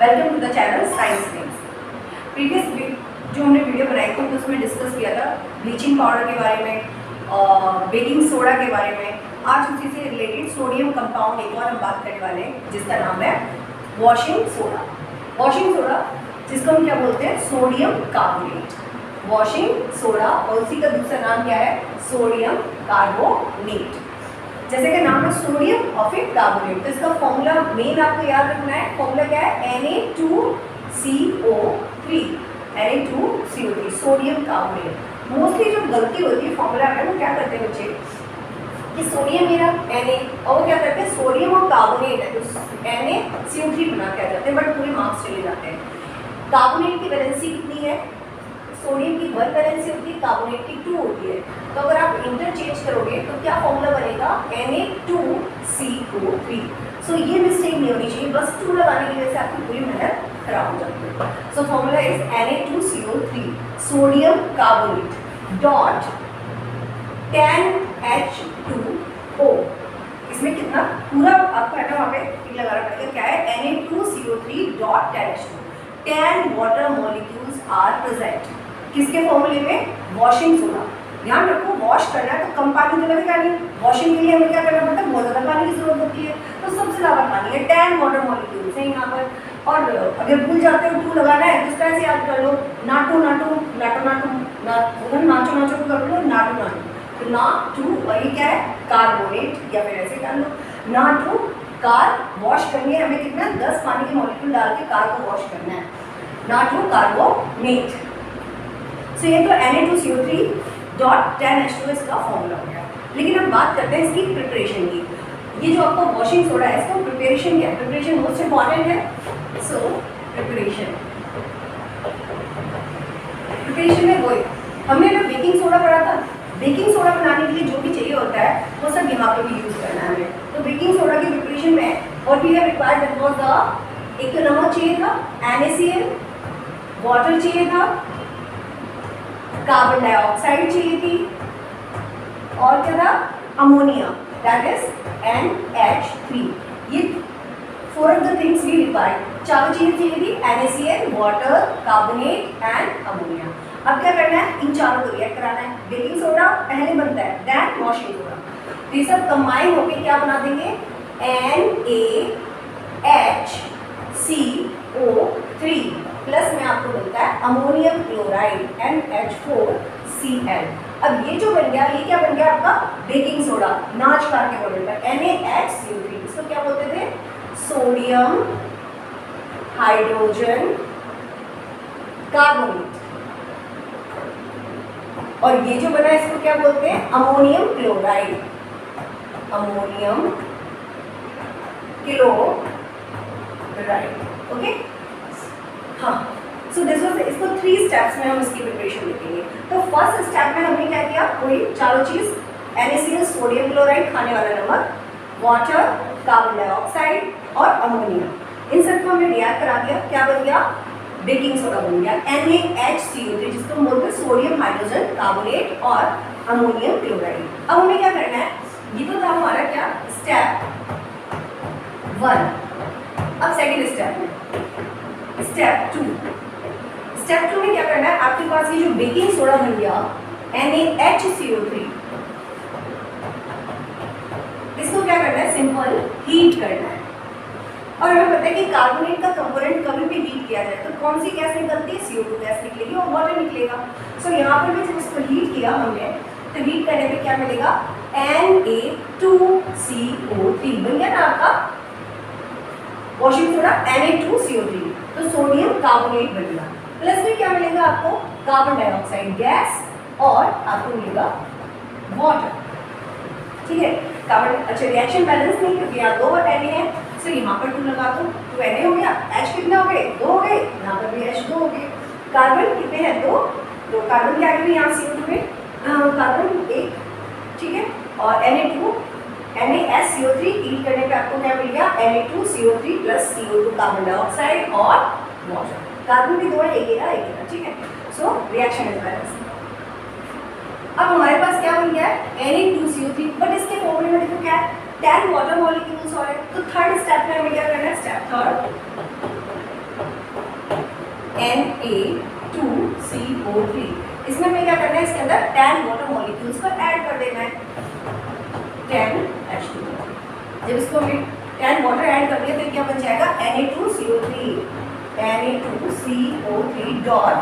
Welcome to the channel science things. Previous जो हमने video बनाई थी तो उसमें डिस्कस किया था ब्लीचिंग पाउडर के बारे में, बेकिंग सोडा के बारे में। आज उसी से रिलेटेड सोडियम कंपाउंड एक और हम बात करने वाले हैं जिसका नाम है वॉशिंग सोडा। वॉशिंग सोडा जिसको हम क्या बोलते हैं, सोडियम कार्बोनेट। वॉशिंग सोडा और उसी का दूसरा नाम क्या है, सोडियम कार्बोनेट। जैसे कि नाम है सोडियम और फिर कार्बोनेट, तो इसका फॉर्मूला मेन आपको याद रखना है। फॉर्मूला क्या है, Na2CO3, Na2CO3 sodium carbonate. Mostly जो गलती होती है फॉर्मूला में, वो क्या करते हैं बच्चे कि सोडियम मेरा Na और वो क्या करते हैं, सोडियम और कार्बोनेट है तो NaCO3 बना के आ जाते हैं, बट पूरे मार्क्स चले जाते हैं। कार्बोनेट की वैलेंसी कितनी है, सोडियम की 1 वैलेंसी होती है, कार्बोनेट की 2 होती है। तो अगर आप इंटरचेंज करोगे तो क्या फॉर्मूला बनेगा, Na2CO3। सो ये मिस्टेक नहीं होनी चाहिए, बस 2 लगाने की वजह से आपकी पूरी मेहनत खराब हो जाती है। So formula is Na2CO3 sodium carbonate dot 10H2O। इसमें कितना पूरा आपको है ना, वहाँ पे टिक लगाना पड़ेगा। क्या है, Na2CO3 dot 10H2। 10 water molecules are present. किसके फॉर्मूले में, वॉशिंग सोडा। ध्यान रखो, वॉश करना है तो कम पानी तो लगेगा नहीं। वॉशिंग के लिए हमें क्या करना पड़ता है, बहुत ज़्यादा पानी की जरूरत होती है, तो सबसे ज़्यादा पानी है। 10 वाटर मॉलिक्यूल्स है यहाँ पर। और अगर भूल जाते हो 2 लगाना है तो इस तरह से याद कर लो, नाटो नाटो नाटो नाटो नाचो नाचो को कर लो, नाटो नाटो। तो ना टू, और ये क्या है, कार्बोनेट, या फिर ऐसे कर लो नाटो कार। वॉश करनी है हमें कितना, 10 पानी के मॉलिक्यूल डाल के कार को वॉश करना है, नाटो कार्बोनेट। सो ये तो Na2CO3 डॉट 10H2 इसका फॉर्मूला हो गया। लेकिन हम बात करते हैं इसकी प्रिपरेशन की। ये जो आपका वॉशिंग सोडा है, इसका प्रिपरेशन क्या है, प्रिपरेशन मोस्ट इंपॉर्टेंट है। सो प्रिपरेशन में वही हमने ना बेकिंग सोडा पढ़ा था। बेकिंग सोडा बनाने के लिए जो भी चाहिए होता है वो सब यहाँ पर भी यूज करना है हमें। तो बेकिंग सोडा की प्रिपरेशन में और भी रिक्वायर्ड दैट वाज द, एक तो नमक चाहिए था, NaCl, वाटर चाहिए था, कार्बन डाइऑक्साइड चाहिए थी, और क्या था, अमोनिया, दैट इज NH3। ये 4 of the things we required. 4 चीजें चाहिए थी, NaCl, water, carbonate and ammonia. अब क्या करना है, इन चारों को रिएक्ट कराना है। बेकिंग सोडा पहले बनता है, देन वॉशिंग सोडा। तो ये सब कंबाइन होकर क्या बना देंगे, NaHCO3 प्लस में आपको मिलता है अमोनियम क्लोराइड NH4Cl। अब ये जो बन गया, ये क्या बन गया आपका, बेकिंग सोडा। नाच कार के बोलने पर NaHCO3, इसको क्या बोलते थे, सोडियम हाइड्रोजन कार्बोनेट। और ये जो बना इसको क्या बोलते हैं, ammonium chloride, ammonium chloride. Okay, हाँ। सो दिस वाज, इसको 3 स्टेप्स में हम इसकी प्रिपरेशन देखेंगे। तो फर्स्ट स्टेप में हमने क्या किया, वही चारों चीज, NaCl सोडियम क्लोराइड खाने वाला नमक, वाटर, कार्बन डाइऑक्साइड और अमोनिया, इन सबको हमने रिएक्ट करा दिया। क्या बन गया, बेकिंग सोडा बन गया NaHCO3, जिसको हम बोलते हैं सोडियम हाइड्रोजन कार्बोनेट और अमोनियम क्लोराइड। अब हमें क्या करना है, ये तो था हमारा क्या, स्टेप 1। अब सेकेंड स्टेप में, स्टेप 2। स्टेप 2 में क्या करना है, आपके पास ये जो बेकिंग सोडा बन गया NaHCO3, इसको क्या करना है, सिंपल हीट करना है। और हमें पता है कि कार्बोनेट का कंपोनेंट कभी भी हीट किया जाए तो कौन सी गैस निकलती है, CO2 गैस निकलेगी और वाटर निकलेगा। सो यहाँ पर भी जब इसको हीट किया हमने, तो हीट करने पे क्या मिलेगा, Na2CO3 बन गया ना आपका वॉशिंग सोडा, Na2CO3, तो सोडियम कार्बोनेट बन गया। प्लस में क्या मिलेगा आपको, कार्बन डाइऑक्साइड गैस, और आपको मिलेगा वाटर। ठीक है, कार्बन, अच्छा रिएक्शन बैलेंस नहीं, क्योंकि यहाँ 2 Na है, सो यहाँ पर 2 लगा दो, 2 Na हो गया, H कितना हो गए, 2 हो गए, यहाँ पर भी H 2 हो गए। कार्बन कितने हैं, 2, तो कार्बन क्या आगे यहाँ CO2 में कार्बन 1, ठीक है, और NaSCO3 हीट करने पे आपको क्या मिल गया, Na2CO3 plus CO2 carbon dioxide और वाटर। कार्बन भी 2 है, एक है, ठीक है। So reaction is balance. अब हमारे पास क्या बन गया है, Na2CO3, बट इसके फॉर्मूले में देखो क्या है, 10 वाटर मॉलिक्यूल्स और है। तो थर्ड स्टेप में हमें क्या करना है, स्टेप थर्ड, Na2CO3। इसमें हमें क्या करना है, इसके अंदर 10 वाटर मॉलिक्यूल्स को ऐड कर देना है, 10H2। जब इसको हमने 10 वाटर ऐड कर दिया तो क्या बन जाएगा, Na2CO3 dot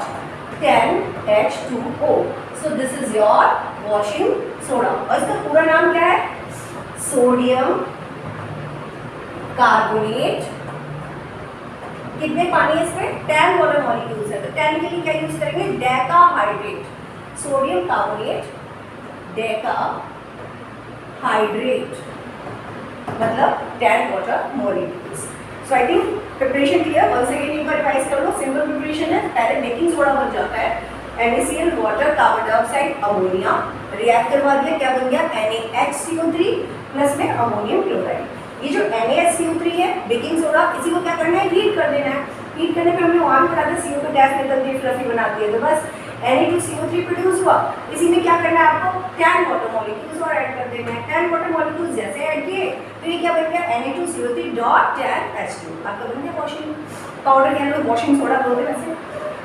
10H2O। So this is your washing soda. और इसका पूरा नाम क्या है, सोडियम कार्बोनेट। कितने पानी है इसमें, 10 वाटर मॉलिक्यूल्स है, तो 10 के लिए क्या यूज करेंगे, डेकाहाइड्रेट। सोडियम कार्बोनेट डेकाहाइड्रेट मतलब 10 water molecules. So I think preparation clear. Once again एक बार रिवाइज कर लो। सिंपल प्रिपरेशन है, पहले बेकिंग सोडा बन जाता है, NaCl water carbon dioxide ammonia, react करवा दिया, क्या बन गया, NaHCO3 प्लस में अमोनियम क्लोराइड। ये जो NaCO3 है बेकिंग सोडा, इसी को क्या करना है, हीट कर देना है। हीट करने पे हमने वहाँ भी करा था, CO2 गैस निकलती है, फ्लफी बनाती है, तो बस Na2CO3 प्रोड्यूस हुआ। इसी में क्या करना है आपको, 10 वाटर मॉलिक्यूल्स और ऐड कर देना है। 10 वाटर मॉलिक्यूल्स जैसे ऐड किए तो ये क्या बन गया, Na2CO3 डॉट 10H2। आपका बन गया वॉशिंग पाउडर, क्या लोग वॉशिंग सोडा बोलते हैं वैसे।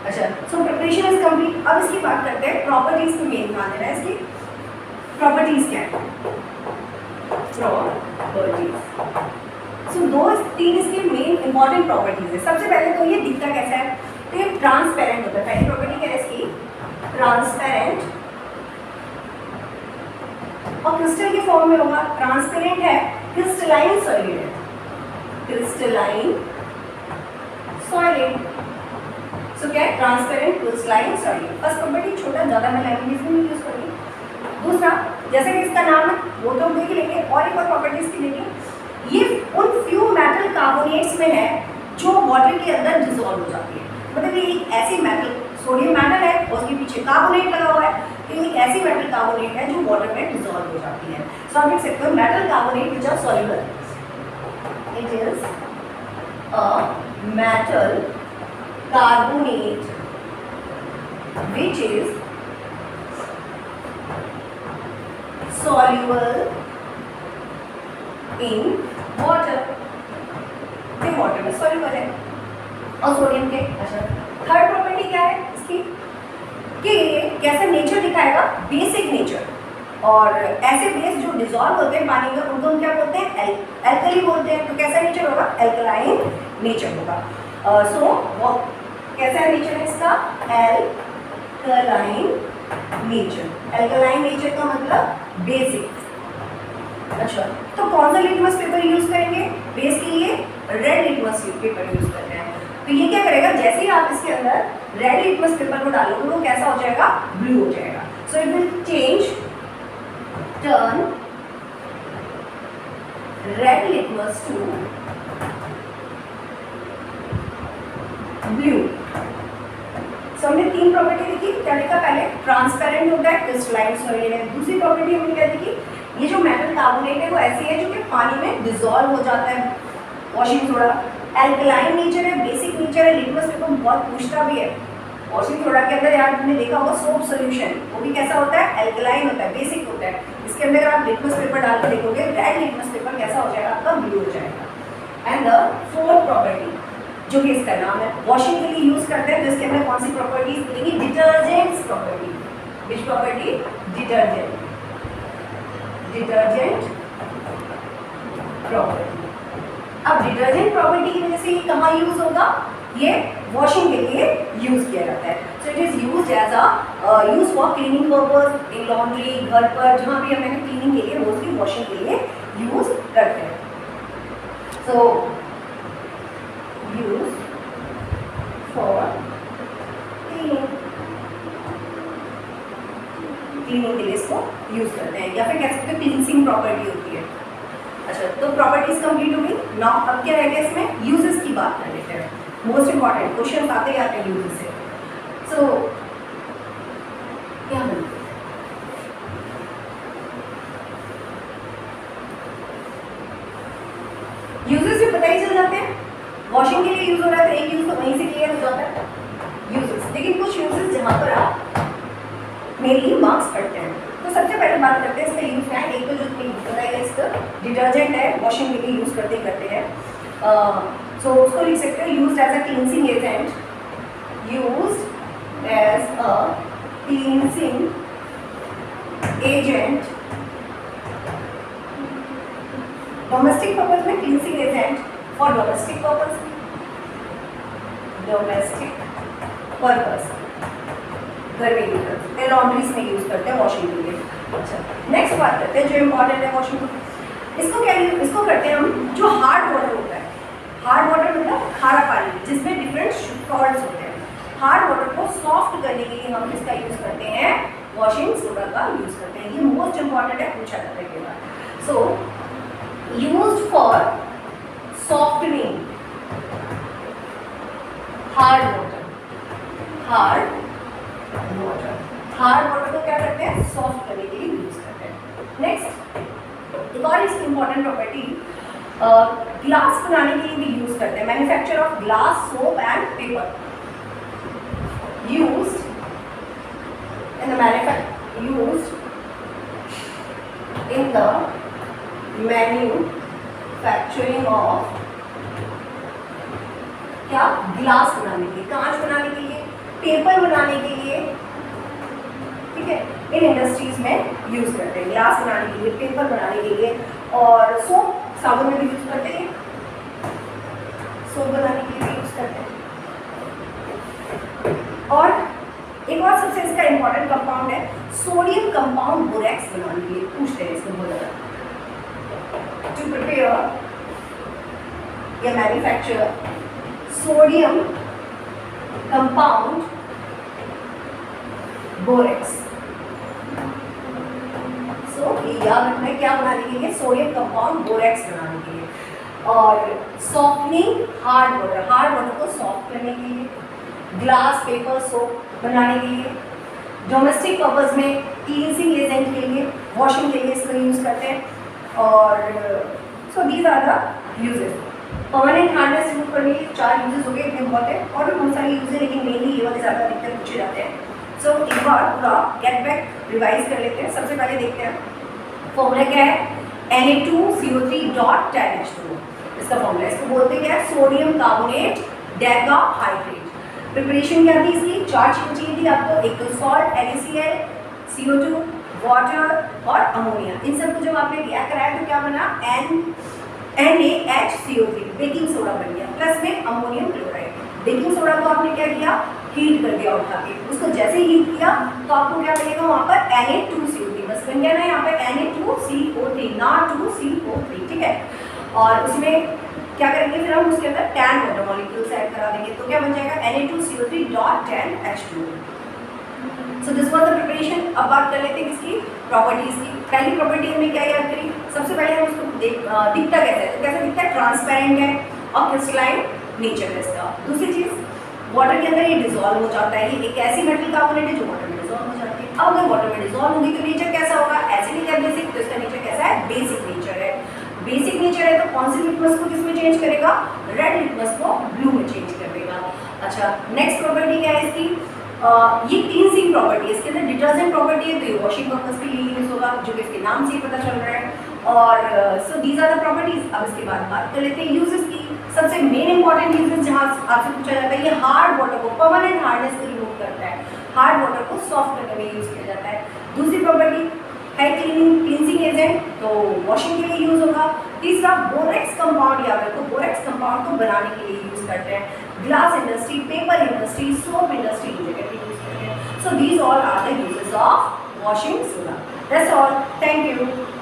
अच्छा, सो प्रिपरेशन इज कंप्लीट। अब इसकी बात करते हैं प्रॉपर्टीज को। मेन ध्यान देना है, इसकी प्रॉपर्टीज क्या है, प्रॉपर्टीज। सो दो तीन इसके मेन इंपॉर्टेंट प्रॉपर्टीज है। सबसे पहले तो ये दिखता कैसा है, तो ये ट्रांसपेरेंट होता है। पहली प्रॉपर्टी क्या है इसकी, ट्रांसपेरेंट, और क्रिस्टल के फॉर्म में होगा। ट्रांसपेरेंट है, क्रिस्टलाइन सॉलिड है, क्रिस्टलाइन सॉलिड। सो क्या है, transparent crystalline solid. First property, छोटा, ज्यादा मैं लैंग्वेज में नहीं यूज करूंगी। दूसरा, जैसे कि इसका नाम है वो तो हम देख लेंगे, और एक और प्रॉपर्टीज की देखें। ये उन फ्यू मेटल कार्बोनेट्स में है जो वाटर के अंदर डिसॉल्व हो जाती है। मतलब ये एक ऐसी मेटल, सोडियम मेटल है और उसके पीछे कार्बोनेट लगा हुआ है, तो ये एक ऐसी मेटल कार्बोनेट है जो वाटर में डिसॉल्व हो जाती है। सो आप देख सकते हो metal carbonate which are soluble, it is a metal carbonate which is soluble in water। ये वाटर में soluble है और सोडियम के। अच्छा, थर्ड प्रॉपर्टी क्या है इसकी, कि कैसा नेचर दिखाएगा, बेसिक नेचर। और ऐसे बेस जो डिसॉल्व होते हैं पानी में उनको हम क्या बोलते हैं, एल्कली बोलते हैं। तो कैसा नेचर होगा, एल्कलाइन नेचर होगा। सो कैसा नेचर है इसका, एल्कलाइन नेचर। एल्कलाइन नेचर का मतलब बेसिक। अच्छा, तो कौन सा लिटमस पेपर यूज करेंगे बेस के लिए, रेड लिटमस पेपर यूज करते हैं। तो ये क्या करेगा, जैसे ही आप इसके अंदर रेड लिटमस पेपर को डालोगे वो कैसा हो जाएगा, ब्लू हो जाएगा। So it will change, turn red litmus to blue. So हमने तीन प्रॉपर्टी देखी। क्या देखा, पहले ट्रांसपेरेंट होता है, क्रिस्टलाइन सॉलिड है। दूसरी प्रॉपर्टी हमने क्या देखी, ये जो मेटल कार्बोनेट है वो ऐसी है जो कि पानी में डिसॉल्व हो जाता है, वॉशिंग सोडा। एल्कलाइन नेचर है, बेसिक नेचर है। लिटमस पेपर बहुत पूछता भी है, वॉशिंग सोडा के अंदर यार तुमने देखा होगा सोप सोल्यूशन, वो भी कैसा होता है, एल्कलाइन होता है, बेसिक होता है। इसके अंदर आप लिटमस पेपर डाल के देखोगे, रेड लिटमस पेपर कैसा हो जाएगा, आपका ब्लू हो जाएगा। एंड द फोर्थ प्रॉपर्टी जो कि इसका नाम है, वॉशिंग के लिए यूज करते हैं, तो इसके अंदर कौन सी प्रॉपर्टीज मिलेंगी, detergents property. Which property, detergent, detergent property. अब डिटर्जेंट प्रॉपर्टी की वजह से ये कहाँ यूज होगा, ये वॉशिंग के लिए यूज किया जाता है। So it is use as a use for cleaning purpose, in laundry, घर पर जहाँ भी हमें क्लीनिंग के लिए, मोस्टली वॉशिंग के लिए यूज करते हैं। सो यूज फॉर क्लीनिंग, क्लीनिंग के लिए इसको यूज करते हैं, या फिर कह सकते हैं क्लींसिंग प्रॉपर्टी होती है। अच्छा, तो प्रॉपर्टीज कंप्लीट हो गई। नाउ अब क्या रह गया इसमें, यूजेस की बात कर लेते हैं। मोस्ट इंपॉर्टेंट क्वेश्चन आते ही आते हैं यूजेस से। सो क्या बोलते हैं, यूजेस भी पता ही चल जाते हैं। वॉशिंग के लिए यूज हो रहा है तो एक यूज तो वहीं से क्लियर हो जाता है यूजेस। लेकिन कुछ यूजेस जहाँ पर आप मेनली मार्क्स पढ़ते हैं, तो सबसे पहले बात करते हैं इसका यूज क्या है। एक तो जो बताइए इसका डिटर्जेंट है, वॉशिंग के लिए यूज करते हैं। सो उसको लिख सकते हो use as a cleansing agent, used as a cleansing agent, domestic purpose में cleansing agent for domestic purpose, domestic purpose घर में यूज करते हैं, लॉन्ड्रीज में यूज करते हैं वॉशिंग के लिए। अच्छा नेक्स्ट बात करते हैं जो इम्पोर्टेंट है वॉशिंग, इसको क्या इसको करते हैं हम, जो हार्ड वाटर होता है, हार्ड वाटर मतलब खारा पानी जिसमें डिफरेंट सॉल्ट्स होते हैं, हार्ड वाटर को सॉफ्ट करने के लिए हम किसका यूज करते हैं, वॉशिंग सोडा का यूज करते हैं। ये मोस्ट इंपॉर्टेंट है, पूछा जाता है कई बार। So used for softening hard water, hard water को क्या करते हैं, सॉफ्ट करने के लिए यूज करते हैं। नेक्स्ट एक और इसकी इंपॉर्टेंट प्रॉपर्टी, ग्लास बनाने के लिए भी यूज करते हैं, manufacture of glass soap and paper used in the manufacturing of क्या, ग्लास बनाने के लिए, कांच बनाने के लिए, पेपर बनाने के लिए, ठीक है, इन इंडस्ट्रीज में यूज करते हैं, ग्लास बनाने के लिए, पेपर बनाने के लिए, और सोप साबुन में भी यूज करते हैं, सोप बनाने के लिए भी यूज करते हैं। और एक और सबसे इसका इंपॉर्टेंट कंपाउंड है सोडियम कंपाउंड बोरेक्स बनाने के लिए, पूछते हैं इसको बहुत ज़्यादा, टू प्रिपेयर या मैन्युफैक्चर सोडियम कंपाउंड बोरेक्स। सो ये याद रखना है, क्या बनाने के लिए, सोडियम कंपाउंड बोरेक्स बनाने के लिए, और सॉफ्टनिंग हार्ड वाटर को सॉफ्ट करने के लिए, ग्लास पेपर सोप बनाने के लिए, डोमेस्टिक पर्पज में क्लींसिंग एजेंट के लिए, वॉशिंग के लिए इसको यूज करते हैं। और so these are the uses. Permanent hardness use करने के 4 यूजेस हो गए, इतने बहुत है, और भी बहुत सारे यूज है, लेकिन मेनली ये वाले ज़्यादा अधिकतर पूछे जाते हैं। सो एक बार पूरा गेट बैक रिवाइज कर लेते हैं। सबसे पहले देखते हैं फॉर्मूला क्या है, Na2CO3 10H2, इसका फॉर्मूला, इसको बोलते क्या है, sodium carbonate Deka hydrate. Preparation क्या थी इसकी, 4 चीज़ें चाहिए थी आपको, एक तो सॉल्ट NaCl, CO2, वाटर और अमोनिया। इन सबको जब आपने रिएक्ट कराया तो क्या बना, NaHCO3, बेकिंग सोडा बन गया, प्लस में अमोनियम क्लोराइड। बेकिंग सोडा को आपने क्या किया, हीट कर दिया उठा के, उसको जैसे ही हीट किया तो आपको क्या बनेगा वहाँ पर Na2CO3, बस बन गया ना यहाँ पर Na2CO3, ना 2CO3, ठीक है। और उसमें क्या करेंगे फिर हम, उसके अंदर 10 वाटर मॉलिक्यूल्स ऐड करा देंगे, तो क्या बन जाएगा Na2CO3.10H2। So this was the preparation. अब बात कर लेते हैं किसकी, प्रॉपर्टीज की। पहली प्रॉपर्टी हमने क्या याद करी, सबसे पहले हम उसको दिखता कैसे है, तो कैसे दिखता है, ट्रांसपेरेंट है और क्रिस्टलाइन नेचर है इसका। दूसरी चीज़, वाटर के अंदर ये डिजोल्व हो जाता है, ये एक ऐसी मेटल कार्बोनेट है जो वाटर में डिजोल्व हो जाती है। अब अगर वाटर में डिजोल्व होगी तो नेचर कैसा होगा, एसिडिक या बेसिक, तो इसका नेचर कैसा है, बेसिक नेचर है। बेसिक नेचर है तो कौन सी लिटमस को किसमें चेंज करेगा, रेड लिटमस को ब्लू में चेंज कर देगा। अच्छा नेक्स्ट प्रॉपर्टी क्या है इसकी, ये क्लींसिंग प्रॉपर्टी है, इसके अंदर डिटर्जेंट प्रॉपर्टी है, तो ये वॉशिंग पर्पज के लिए यूज होगा, जो कि इसके नाम से ही पता चल रहा है। और so these are the properties. अब इसके बाद बात कर लेते हैं यूजेस की। सबसे मेन इंपॉर्टेंट यूजेस जहाँ आपसे पूछा जाता है, ये हार्ड वाटर को, परमानेंट हार्डनेस को रिमूव करता है, हार्ड वाटर को सॉफ्ट करने में यूज किया जाता है। दूसरी प्रॉपर्टी है क्लींसिंग एजेंट, तो वॉशिंग के लिए यूज होगा। तीसरा बोरेक्स कंपाउंड, या फिर बोरेक्स कंपाउंड को बनाने के लिए यूज करते हैं, glass industry, paper industry, soap industry use करते हैं। So these all are the uses of washing soda. That's all, thank you.